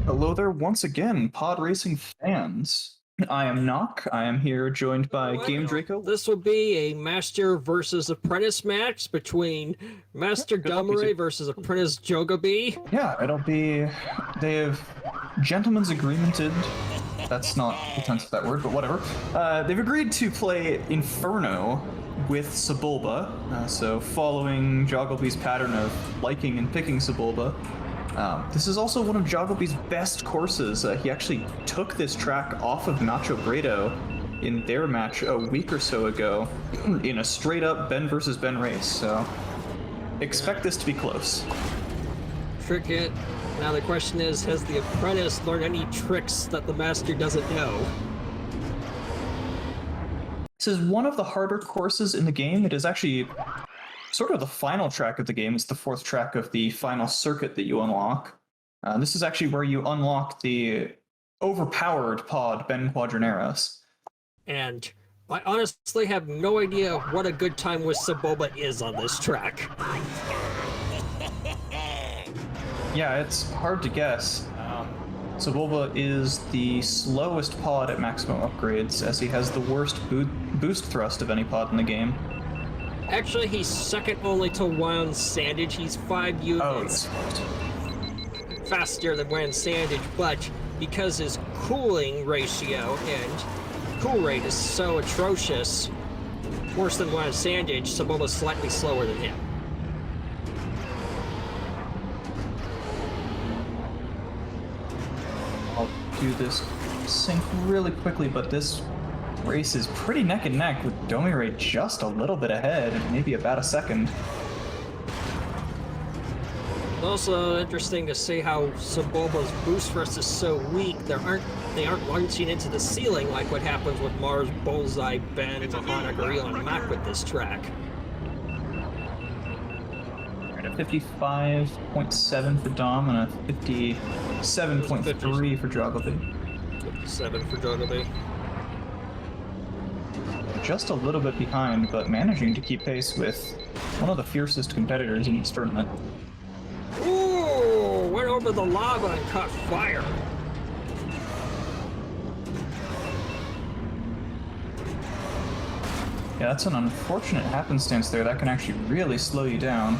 Hello there once again, pod racing fans. I am Nock. I am here joined by Game Draco. This will be a Master versus Apprentice match between Master Domirae versus Apprentice jogilbee. Yeah, they have gentlemen's agreemented. That's not the tense of that word, but whatever. They've agreed to play Inferno with Sebulba, so following Jogilbee's pattern of liking and picking Sebulba. This is also one of Jogilbee's best courses. He actually took this track off of Nacho Bredo in their match a week or so ago in a straight-up Ben versus Ben race, so expect this to be close. Trick it. Now the question is, has the Apprentice learned any tricks that the Master doesn't know? This is one of the harder courses in the game. It is actually sort of the final track of the game. It's the fourth track of the final circuit that you unlock. This is actually where you unlock the overpowered pod Ben Quadraneros. And I honestly have no idea what a good time with Sebulba is on this track. Yeah, it's hard to guess. Sebulba is the slowest pod at maximum upgrades, as he has the worst boost thrust of any pod in the game. Actually, he's second only to Wild Sandage. He's 5 units faster than Wild Sandage, but because his cooling ratio and cool rate is so atrocious, worse than Wild Sandage, Sebulba's slightly slower than him. I'll do this sync really quickly, but this race is pretty neck and neck, with Domirae just a little bit ahead, maybe about a second. It's also interesting to see how Sebulba's boost thrust is so weak. They aren't launching into the ceiling like what happens with Mars, Bullseye, Ben, Mahana, Gorilla, and Mac with this track. At a 55.7 for Dom and a 57.3 for Jogilbee. 57 for Jogilbee. Just a little bit behind, but managing to keep pace with one of the fiercest competitors in this tournament. Ooh, went over the lava and caught fire. Yeah, that's an unfortunate happenstance there. That can actually really slow you down.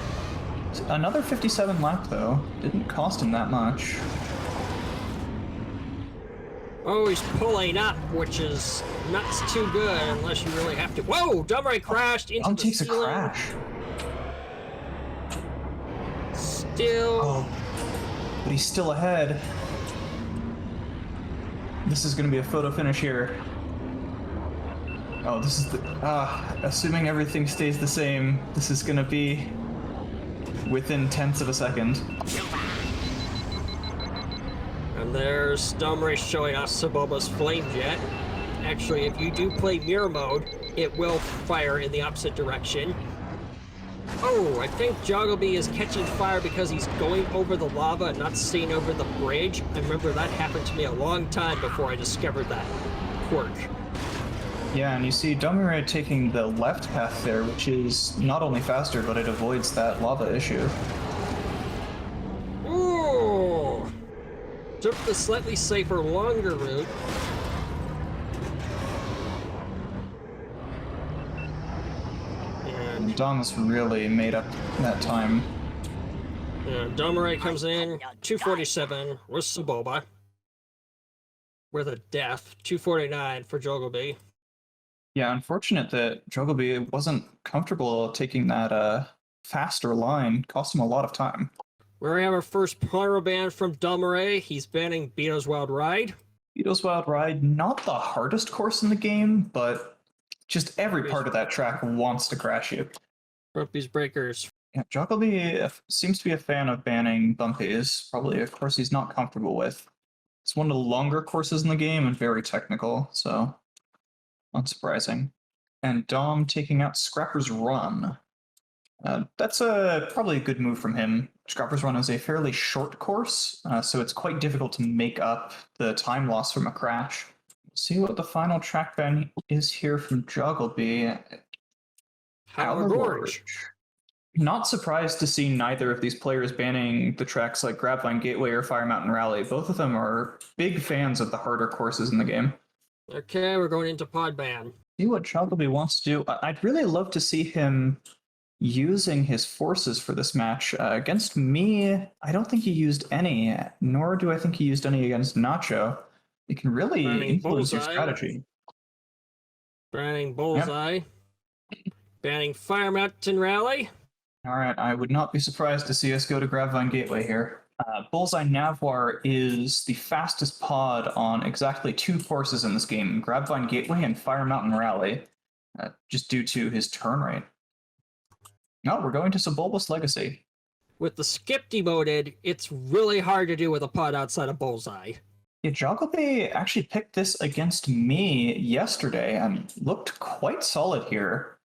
Another 57 lap, though. Didn't cost him that much. Oh, he's pulling up, which is not too good unless you really have to. Whoa! Domirae crashed into the takes ceiling. a crash. Still. Oh, but he's still ahead. This is going to be a photo finish here. Oh, this is the... assuming everything stays the same, this is going to be within tenths of a second. And there's Domirae showing us Sebulba's flame jet. Actually, if you do play mirror mode, it will fire in the opposite direction. Oh, I think Jogilbee is catching fire because he's going over the lava and not staying over the bridge. I remember that happened to me a long time before I discovered that quirk. Yeah, and you see Domirae taking the left path there, which is not only faster, but it avoids that lava issue. Ooh! Took the slightly safer, longer route. And Dom's really made up that time. Domirae comes in, 247 with Sebulba. With a death, 249 for Jogilbee. Yeah, unfortunate that Jogilbee wasn't comfortable taking that faster line. Cost him a lot of time. We have our first pyro ban from Domirae. He's banning Beato's Wild Ride. Beato's Wild Ride, not the hardest course in the game, but just every part of that track wants to crash you. Bumpy's Breakers. Yeah, Jogilbee seems to be a fan of banning bumpies, probably a course he's not comfortable with. It's one of the longer courses in the game and very technical, so unsurprising. And Dom taking out Scrapper's Run. That's probably a good move from him. Scrapper's Run is a fairly short course, so it's quite difficult to make up the time loss from a crash. See what the final track ban is here from Jogilbee. Howler Gorge. Not surprised to see neither of these players banning the tracks like Grapevine Gateway or Fire Mountain Rally. Both of them are big fans of the harder courses in the game. Okay, we're going into pod ban. See what jogilbee wants to do. I'd really love to see him using his forces for this match. Against me, I don't think he used any, nor do I think he used any against Nacho. It can really Banning influence your Bullseye. strategy. Banning Bullseye. Banning Fire Mountain Rally. All right, I would not be surprised to see us go to Grapevine Gateway here. Bullseye Navoir is the fastest pod on exactly 2 courses in this game, Grapevine Gateway and Fire Mountain Rally, just due to his turn rate. No, we're going to Sebulba's Legacy. With the skip demoted, it's really hard to do with a pod outside of Bullseye. Yeah, jogilbee actually picked this against me yesterday and looked quite solid here.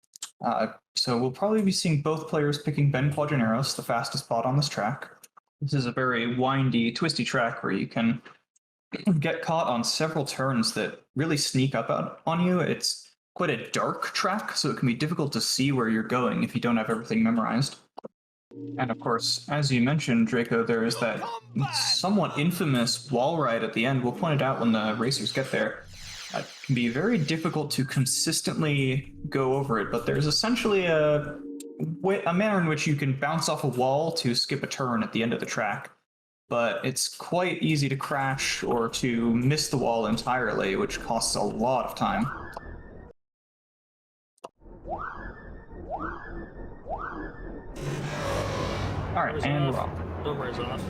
So we'll probably be seeing both players picking Ben Quadraneros, the fastest pod on this track. This is a very windy, twisty track where you can get caught on several turns that really sneak up on you. It's quite a dark track, so it can be difficult to see where you're going if you don't have everything memorized. And of course, as you mentioned, Draco, there is that somewhat infamous wall ride at the end. We'll point it out when the racers get there. It can be very difficult to consistently go over it, but there's essentially a manner in which you can bounce off a wall to skip a turn at the end of the track. But it's quite easy to crash or to miss the wall entirely, which costs a lot of time. All right, and we're off. Domirae's off.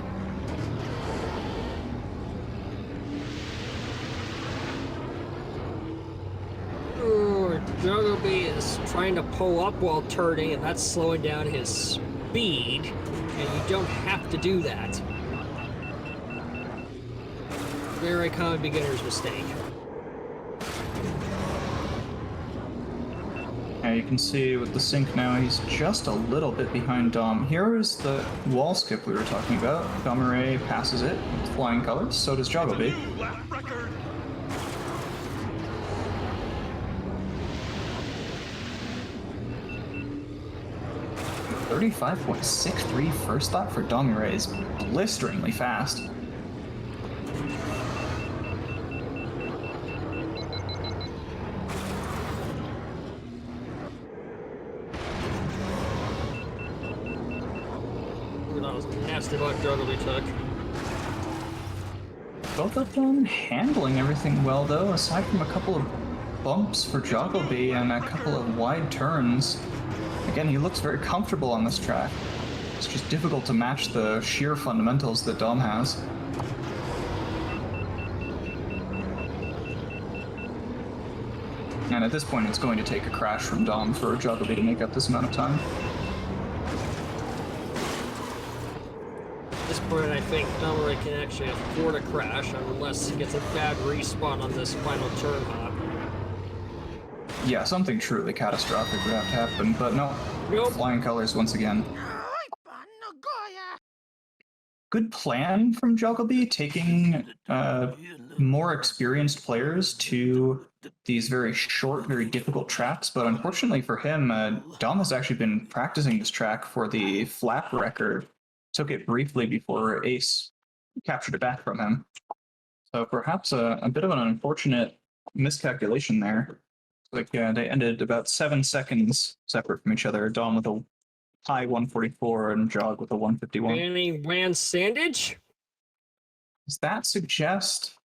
Ooh, jogilbee is trying to pull up while turning, and that's slowing down his speed, and you don't have to do that. Very common beginner's mistake. Yeah, you can see with the sync now, he's just a little bit behind Dom. Here is the wall skip we were talking about. Domirae passes it with flying colors, so does jogilbee. 35.63 first thought for Domirae is blisteringly fast. That was a nasty what jogilbee took. Both of them handling everything well, though, aside from a couple of bumps for jogilbee and a couple of wide turns. Again, he looks very comfortable on this track. It's just difficult to match the sheer fundamentals that Dom has. And at this point, it's going to take a crash from Dom for jogilbee to make up this amount of time. At this point, I think Domirae can actually afford a crash unless he gets a bad respawn on this final turn hop. Yeah, something truly catastrophic would have to happen, but no. Nope. Flying colors once again. Good plan from jogilbee, taking more experienced players to these very short, very difficult tracks, but unfortunately for him, Dom has actually been practicing this track for the flap record. Took it briefly before Ace captured it back from him. So perhaps a bit of an unfortunate miscalculation there. Like they ended about 7 seconds separate from each other. Dom with a high 144 and Jog with a 151. Banning Wan Sandage? Does that suggest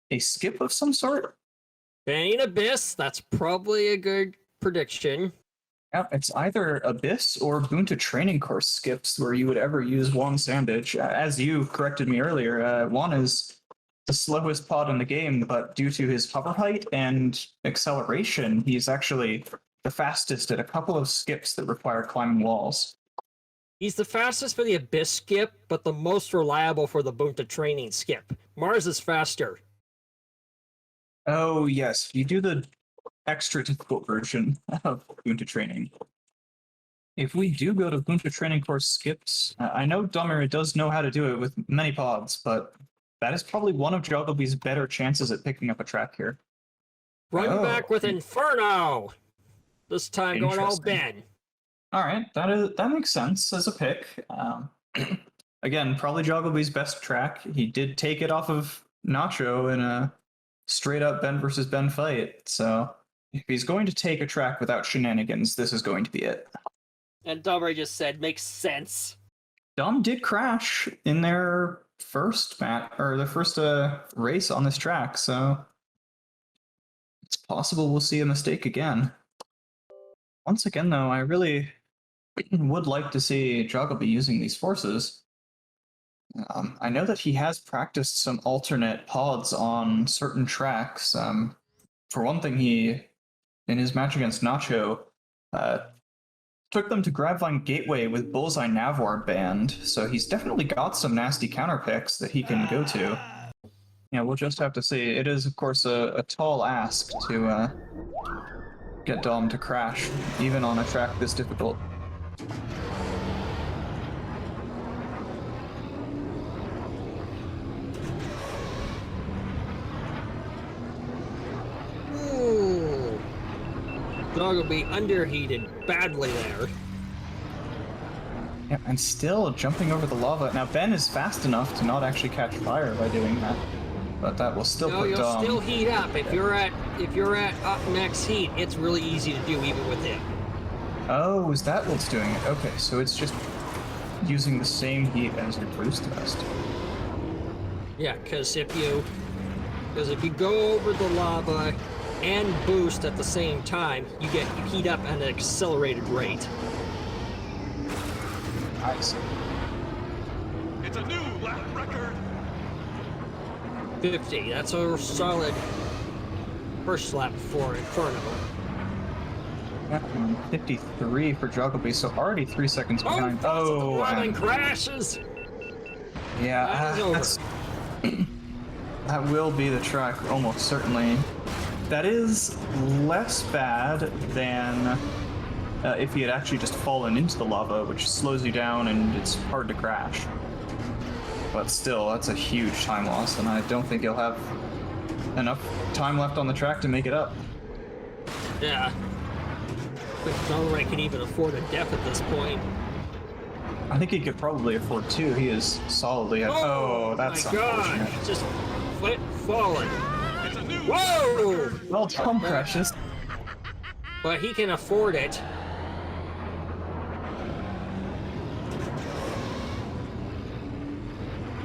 a skip of some sort? Banning Abyss, that's probably a good prediction. Yeah, it's either Abyss or Bunta training course skips where you would ever use Wan Sandage. As you corrected me earlier, Wan is the slowest pod in the game, but due to his hover height and acceleration, he's actually the fastest at a couple of skips that require climbing walls. He's the fastest for the Abyss skip, but the most reliable for the Bunta training skip. Mars is faster. Oh, yes. You do the extra difficult version of Bunta training. If we do go to Bunta training course skips, I know Domirae does know how to do it with many pods, but that is probably one of jogilbee's better chances at picking up a track here. Run back with Inferno! This time going all Ben. All right, that makes sense as a pick. Again, probably Jogglebee's best track. He did take it off of Nacho in a straight up Ben versus Ben fight. So if he's going to take a track without shenanigans, this is going to be it. And Domirae just said, makes sense. Dom did crash in their first race on this track, so it's possible we'll see a mistake again. Once again, though, I really would like to see Jogglebee using these forces. I know that he has practiced some alternate pods on certain tracks. For one thing, he, in his match against Nacho, took them to Grabvine Gateway with Bullseye Navwar banned, so he's definitely got some nasty counter picks that he can go to. Yeah, we'll just have to see. It is, of course, a tall ask to get Dom to crash, even on a track this difficult. Ooh. Jogglebee underheated badly there. Yeah, and still jumping over the lava. Now, Ben is fast enough to not actually catch fire by doing that, but that will still put you'll Dom... still heat up. If you're at up max heat, it's really easy to do even with him. Oh, is that what's doing it? Okay, so it's just using the same heat as your boost vest. Yeah, because if you go over the lava and boost at the same time, you heat up at an accelerated rate. Nice. It's a new lap record. 50. That's a solid first lap for Inferno. 53 for Jogglebee, so already 3 seconds behind. Oh, and crashes. Yeah, that's that will be the track almost certainly. That is less bad than if he had actually just fallen into the lava, which slows you down and it's hard to crash. But still, that's a huge time loss, and I don't think he'll have enough time left on the track to make it up. Yeah. But Domirae can even afford a death at this point. I think he could probably afford 2. He is solidly at... Oh, that's my God! unfortunate. Just fallen. It's a new Whoa! Well, Tom crashes. But he can afford it.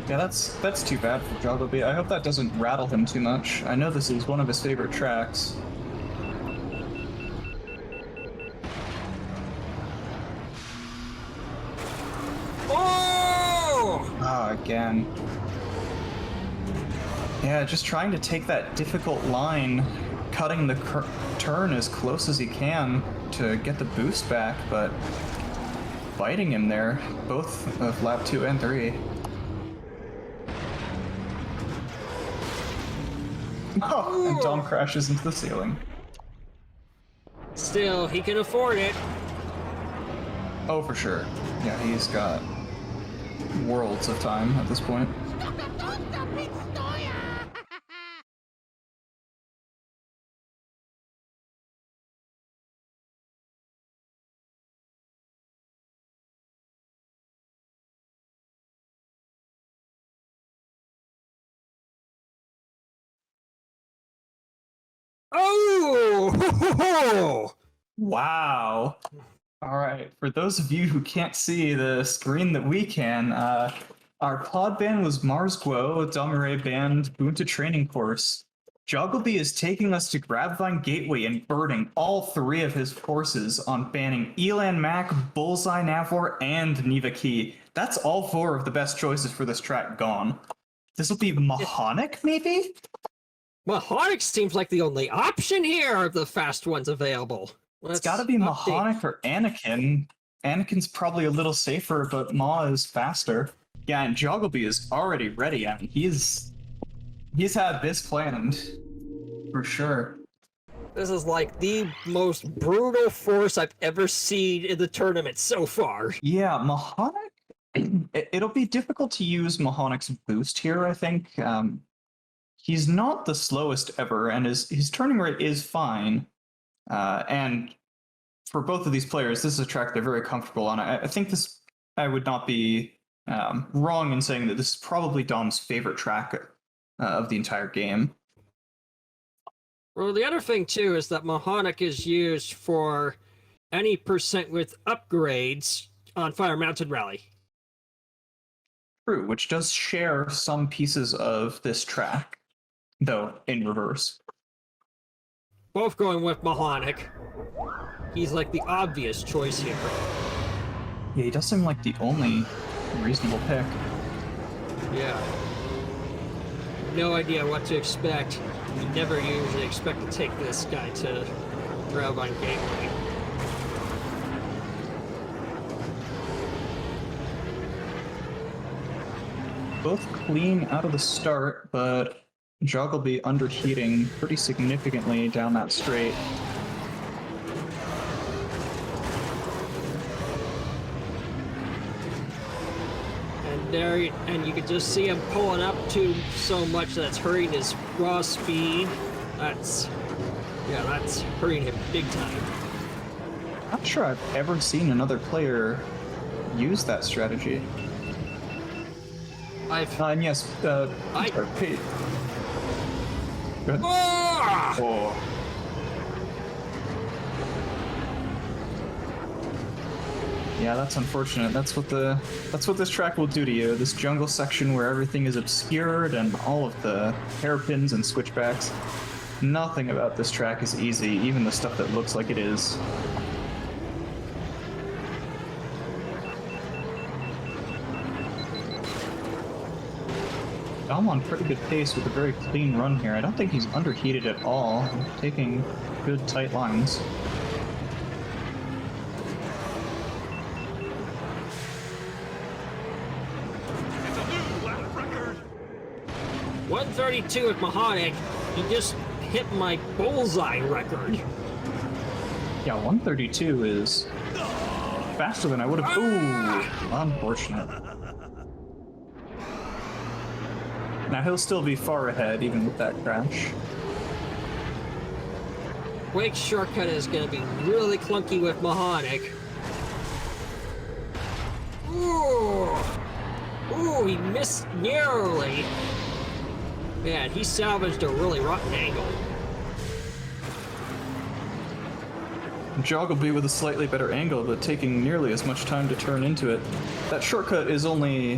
Yeah, that's too bad for Jogglebee. I hope that doesn't rattle him too much. I know this is one of his favorite tracks. Oh! Ah, again. Yeah, just trying to take that difficult line, cutting the turn as close as he can to get the boost back, but fighting him there, both of lap 2 and 3. Oh, and Dom crashes into the ceiling. Still, he can afford it. Oh, for sure. Yeah, he's got worlds of time at this point. Oh! Wow. All right. For those of you who can't see the screen that we can, our pod ban was Mars Guo, Domirae banned Bunta Training Course. Jogglebee is taking us to Grabvine Gateway and burning all 3 of his courses on banning Elan Mac, Bullseye Navor, and Neva Key. That's all 4 of the best choices for this track gone. This will be Mahonic, maybe? Mahonic seems like the only option here of the fast ones available. It's got to be Mahonic or Anakin. Anakin's probably a little safer, but Ma is faster. Yeah, and Jogglebee is already ready. I mean, he's had this planned for sure. This is like the most brutal force I've ever seen in the tournament so far. Yeah, Mahonic. It'll be difficult to use Mahonic's boost here, I think. He's not the slowest ever, and his turning rate is fine. And for both of these players, this is a track they're very comfortable on. I think this, I would not be wrong in saying that this is probably Dom's favorite track of the entire game. Well, the other thing too is that Mahonic is used for any percent with upgrades on Fire Mountain Rally. True, which does share some pieces of this track, though in reverse. Both going with Mahonic. He's like the obvious choice here. Yeah, he does seem like the only reasonable pick. Yeah. No idea what to expect. You never usually expect to take this guy to Railgun Gateway. Both clean out of the start, but jogilbee underheating pretty significantly down that straight. And you can just see him pulling up to so much that's hurrying his raw speed. That's hurrying him big time. Not sure I've ever seen another player use that strategy. And yes, sorry, Pete. Go ahead. Oh. Yeah, that's unfortunate. That's what this track will do to you. This jungle section where everything is obscured and all of the hairpins and switchbacks. Nothing about this track is easy, even the stuff that looks like it is. Dom on pretty good pace with a very clean run here. I don't think he's underheated at all. Taking good tight lines. It's a new lap record. 132 with Mahonic. He just hit my bullseye record. Yeah, 132 is faster than I would have. Ooh, unfortunate. Now he'll still be far ahead, even with that crash. Wake shortcut is going to be really clunky with Mahonic. Ooh! Ooh, he missed narrowly. Man, he salvaged a really rotten angle. Jogilbee with a slightly better angle, but taking nearly as much time to turn into it. That shortcut is only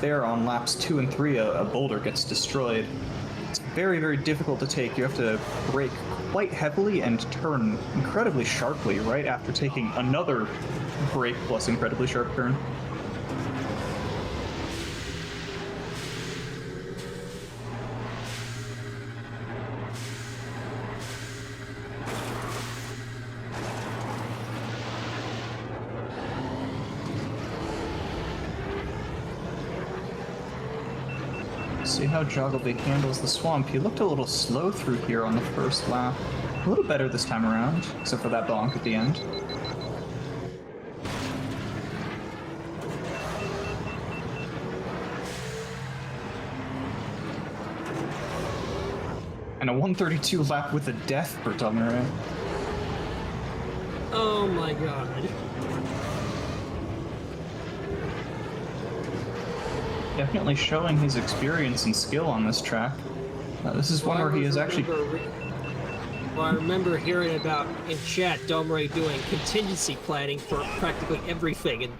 there on laps 2 and 3. A boulder gets destroyed. It's very, very difficult to take. You have to brake quite heavily and turn incredibly sharply right after taking another brake plus incredibly sharp turn. See how jogilbee handles the swamp. He looked a little slow through here on the first lap. A little better this time around, except for that bonk at the end. And a 132 lap with a death for Domirae. Oh my god. Definitely showing his experience and skill on this track. This is one where he is actually... I remember hearing about in chat Domirae doing contingency planning for practically everything. And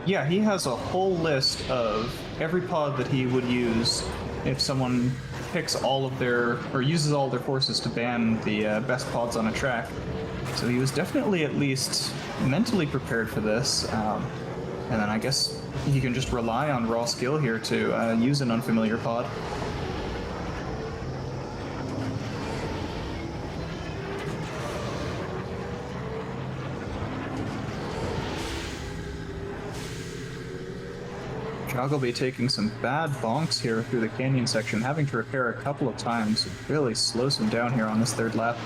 yeah, he has a whole list of every pod that he would use if someone picks all of their, or uses all their forces to ban the best pods on a track. So he was definitely at least mentally prepared for this. And then I guess you can just rely on raw skill here to use an unfamiliar pod. Jogilbee taking some bad bonks here through the canyon section, having to repair a couple of times. It really slows him down here on this third lap.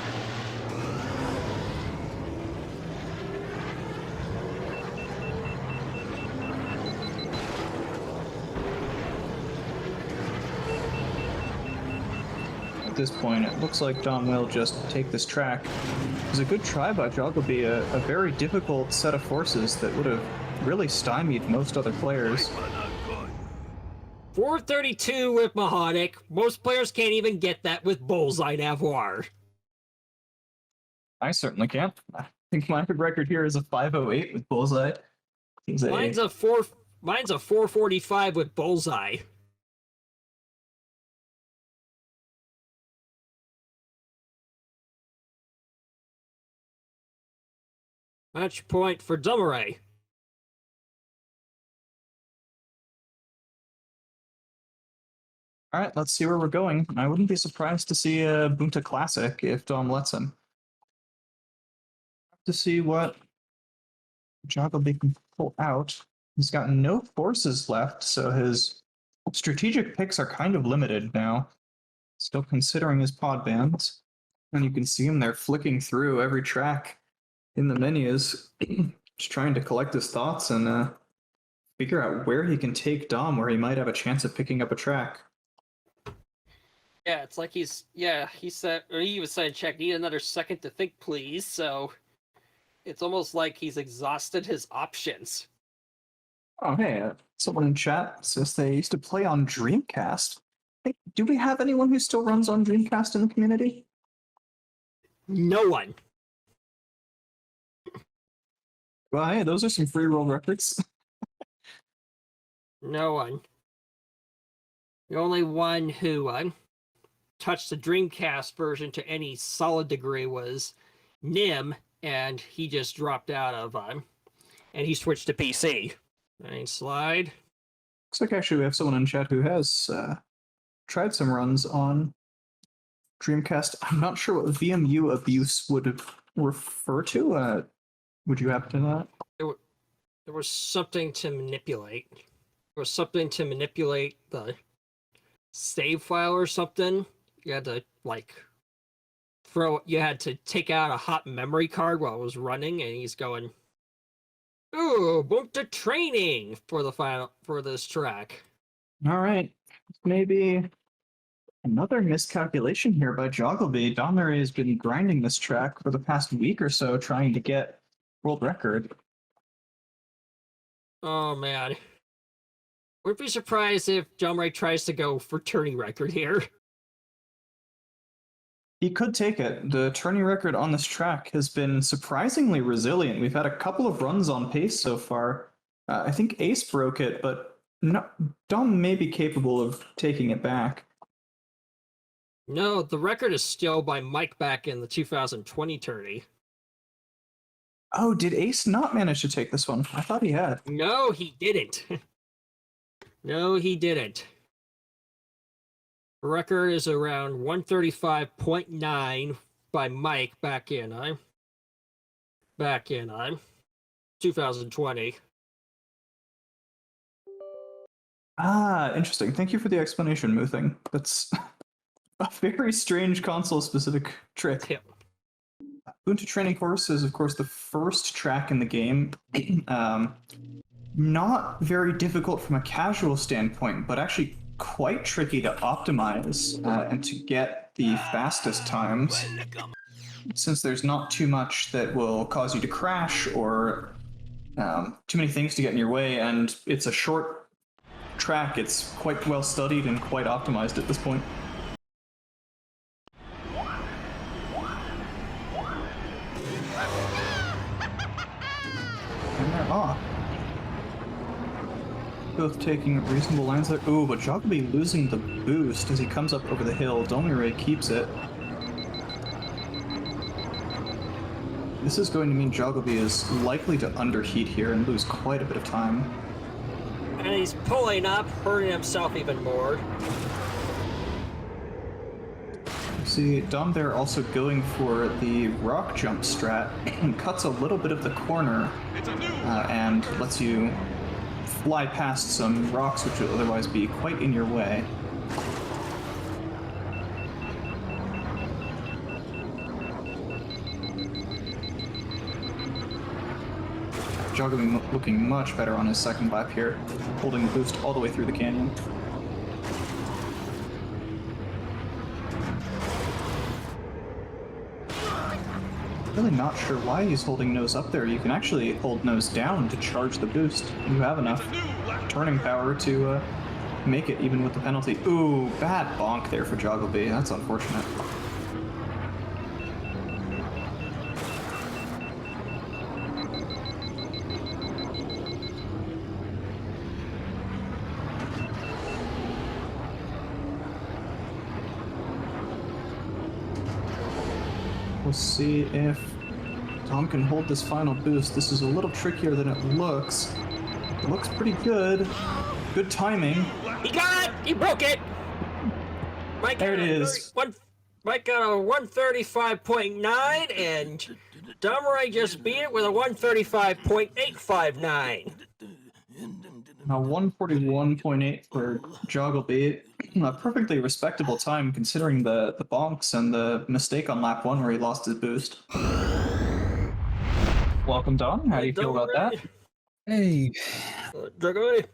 at this point. It looks like Dom will just take this track. It was a good try by jogilbee, a very difficult set of forces that would have really stymied most other players. 432 with Mahonic. Most players can't even get that with Bullseye Navarre. I certainly can't. I think my record here is a 508 with Bullseye. Mine's a 445 with Bullseye. Match point for Domirae. All right, let's see where we're going. I wouldn't be surprised to see a Bunta Classic if Dom lets him. To see what jogilbee can pull out. He's got no forces left, so his strategic picks are kind of limited now. Still considering his pod bands. And you can see him there flicking through every track in the menus, just trying to collect his thoughts and figure out where he can take Dom, where he might have a chance of picking up a track. Yeah, it's like he said, or he was saying, check, need another second to think, please. So it's almost like he's exhausted his options. Oh, hey, someone in chat says they used to play on Dreamcast. Hey, do we have anyone who still runs on Dreamcast in the community? No one. Well, hey, those are some free roll records. No one. The only one who touched the Dreamcast version to any solid degree was Nim, and he just dropped out of and he switched to PC. Nice slide. Looks like actually we have someone in chat who has tried some runs on Dreamcast. I'm not sure what VMU abuse would refer to. Would you happen to know that? There was something to manipulate. There was something to manipulate the save file or something. You had to you had to take out a hot memory card while it was running, and he's going, ooh, bump to training for this track. All right, maybe another miscalculation here by jogilbee. Domirae has been grinding this track for the past week or so, trying to get world record. Oh man, wouldn't be surprised if Domirae tries to go for turning record here. He could take it. The turning record on this track has been surprisingly resilient. We've had a couple of runs on pace so far. I think Ace broke it, but Dom may be capable of taking it back. No, the record is still by Mike back in the 2020 tourney. Oh, did Ace not manage to take this one? I thought he had. No, he didn't. No, he didn't. The record is around 135.9 by Mike back in 2020. Ah, interesting. Thank you for the explanation, Moothing. That's a very strange console-specific trick. Yep. Bunta Training Course is, of course, the first track in the game. Not very difficult from a casual standpoint, but actually quite tricky to optimize and to get the fastest times. Since there's not too much that will cause you to crash or too many things to get in your way, and it's a short track, it's quite well studied and quite optimized at this point. And they're off. Both taking reasonable lines there. Ooh, but jogilbee losing the boost as he comes up over the hill. Domirae keeps it. This is going to mean jogilbee is likely to underheat here and lose quite a bit of time. And he's pulling up, hurting himself even more. See, Dom there also going for the rock jump strat and cuts a little bit of the corner and lets you fly past some rocks which would otherwise be quite in your way. Jogilbee looking much better on his second lap here, holding the boost all the way through the canyon. really not sure why he's holding nose up there. You can actually hold nose down to charge the boost. You have enough turning power to make it even with the penalty. Ooh, bad bonk there for jogilbee. That's unfortunate. We'll see if Tom can hold this final boost. This is a little trickier than it looks. It looks pretty good. Good timing. He got it! He broke it! Mike There it is. Mike got a 135.9, and Domirae just beat it with a 135.859. Now 141.8 for jogilbee. A perfectly respectable time considering the bonks and the mistake on lap 1 where he lost his boost. Welcome, Don. How do you feel about that? Hey. Jogilbee.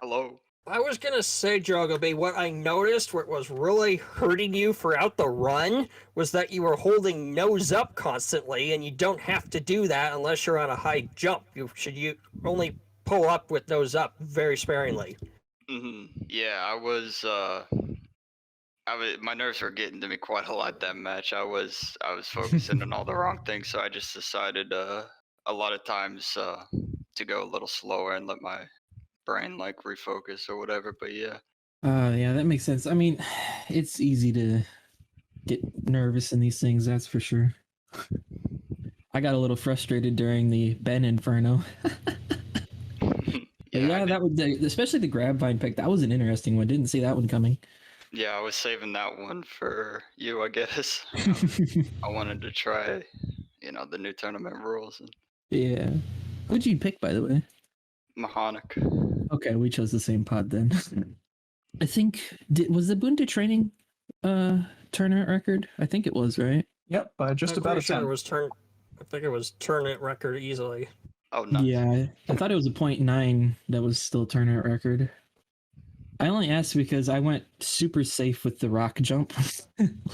Hello. I was gonna say, Jogilbee, what I noticed, what was really hurting you throughout the run, was that you were holding nose up constantly, and you don't have to do that unless you're on a high jump. You only pull up with nose up very sparingly. Yeah, my nerves were getting to me quite a lot that match. I was focusing on all the wrong things, so I just decided a lot of times to go a little slower and let my brain like refocus or whatever. But yeah. Yeah, that makes sense. I mean, it's easy to get nervous in these things, that's for sure. I got a little frustrated during the Ben Inferno. Yeah, that was especially the grab vine pick. That was an interesting one. Didn't see that one coming. Yeah, I was saving that one for you, I guess. I wanted to try, the new tournament rules. Yeah. What'd you pick, by the way? Mahonic. Okay, we chose the same pod then. I think was the Bunta training tournament record? I think it was, right? Yep, by just about a 10. I think it was tournament record easily. Oh, nice. Yeah, I thought it was a 0.9 that was still tournament record. I only asked because I went super safe with the rock jump.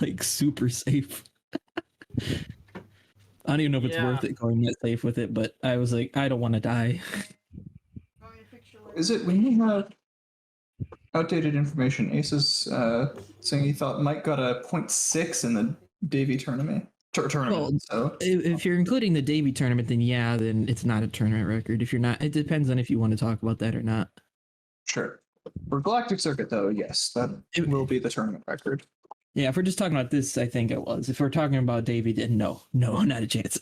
Like, super safe. I don't even know if it's worth it going that safe with it, but I was like, I don't want to die. Is it when you have outdated information? Ace is saying he thought Mike got a 0.6 in the Davy tournament. Well, so if you're including the Davy tournament, then it's not a tournament record. If you're not, it depends on if you want to talk about that or not. Sure. For Galactic Circuit, though, yes, that will be the tournament record. Yeah, if we're just talking about this, I think it was. If we're talking about Davy, then no, not a chance.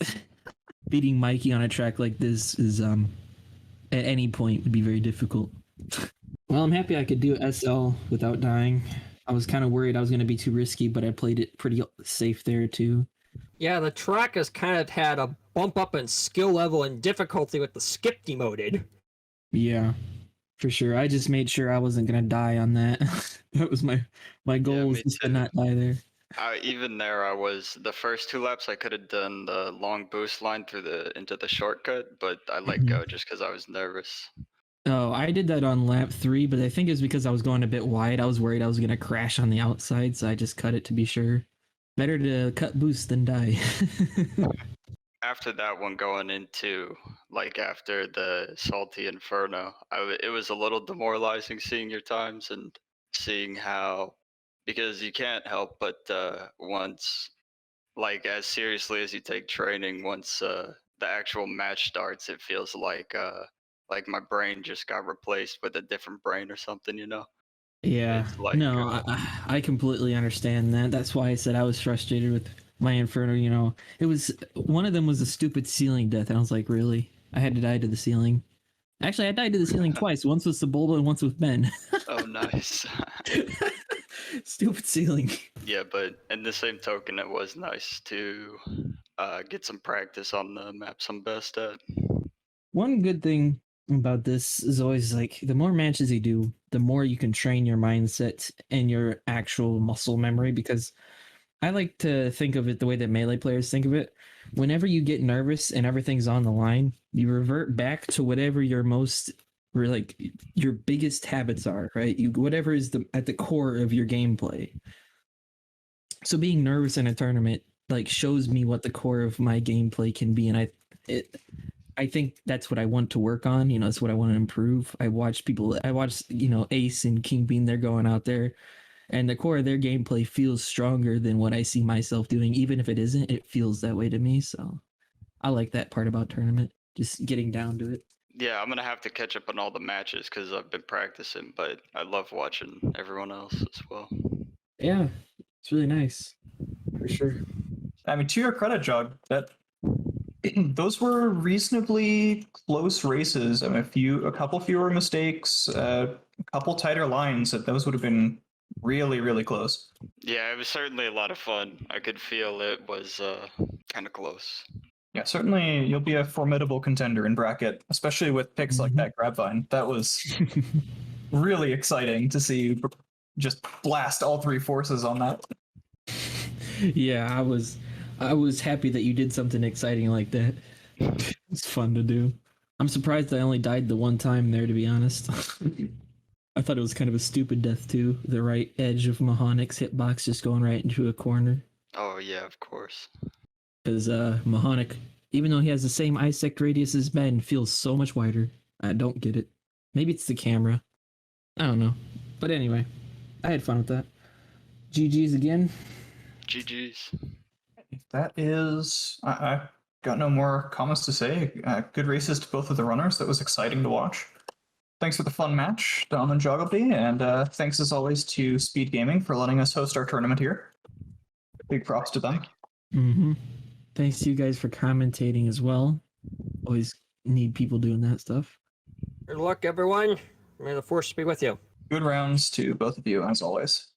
Beating Mikey on a track like this is at any point would be very difficult. Well, I'm happy I could do SL without dying. I was kind of worried I was going to be too risky, but I played it pretty safe there too. Yeah, the track has kind of had a bump up in skill level and difficulty with the skip demoted. Yeah, for sure. I just made sure I wasn't going to die on that. That was my goal, was just to not die there. Even there, I was the first 2 laps. I could have done the long boost line into the shortcut, but I let go just because I was nervous. Oh, I did that on lap 3, but I think it was because I was going a bit wide. I was worried I was going to crash on the outside, so I just cut it to be sure. Better to cut boost than die. After that one, going into after the Salty Inferno, it was a little demoralizing seeing your times and seeing how, because you can't help but once, as seriously as you take training, once the actual match starts, it feels like my brain just got replaced with a different brain or something, Yeah, no, I completely understand that. That's why I said I was frustrated with my Inferno. It was, one of them was a stupid ceiling death, and I was like, really? I had to die to the ceiling. Actually, I died to the ceiling twice. Once with Sebulba and once with Ben. Oh, nice. Stupid ceiling. Yeah, but in the same token, it was nice to get some practice on the maps I'm best at. One good thing about this is always the more matches you do, the more you can train your mindset and your actual muscle memory, because I like to think of it the way that Melee players think of it. Whenever you get nervous and everything's on the line, you revert back to whatever your your biggest habits are, right? Whatever is at the core of your gameplay. So being nervous in a tournament, like shows me what the core of my gameplay can be, and I think that's what I want to work on. You know, that's what I want to improve. I watch Ace and King Bean. They're going out there, and the core of their gameplay feels stronger than what I see myself doing. Even if it isn't, it feels that way to me. So I like that part about tournament, just getting down to it. Yeah, I'm gonna have to catch up on all the matches because I've been practicing, but I love watching everyone else as well. Yeah, it's really nice, for sure. I mean, to your credit, Jog, that those were reasonably close races. I mean, a couple fewer mistakes, a couple tighter lines. That those would have been really, really close. Yeah, it was certainly a lot of fun. I could feel it was kind of close. Yeah, certainly you'll be a formidable contender in bracket, especially with picks like Mhm. that Grabvine. That was really exciting to see you just blast all three forces on that. Yeah, I was happy that you did something exciting like that. It's fun to do. I'm surprised I only died the one time there, to be honest. I thought it was kind of a stupid death too. The right edge of Mahonic's hitbox just going right into a corner. Oh yeah, of course. Because Mahonic, even though he has the same isect radius as Ben, feels so much wider. I don't get it. Maybe it's the camera. I don't know. But anyway, I had fun with that. GG's again. GG's. That is, I've got no more comments to say. Good races to both of the runners. That was exciting to watch. Thanks for the fun match, Dom and Jogilbee, and thanks as always to Speed Gaming for letting us host our tournament here. Big props to them. Mm-hmm. Thanks to you guys for commentating as well. Always need people doing that stuff. Good luck, everyone. May the force be with you. Good rounds to both of you, as always.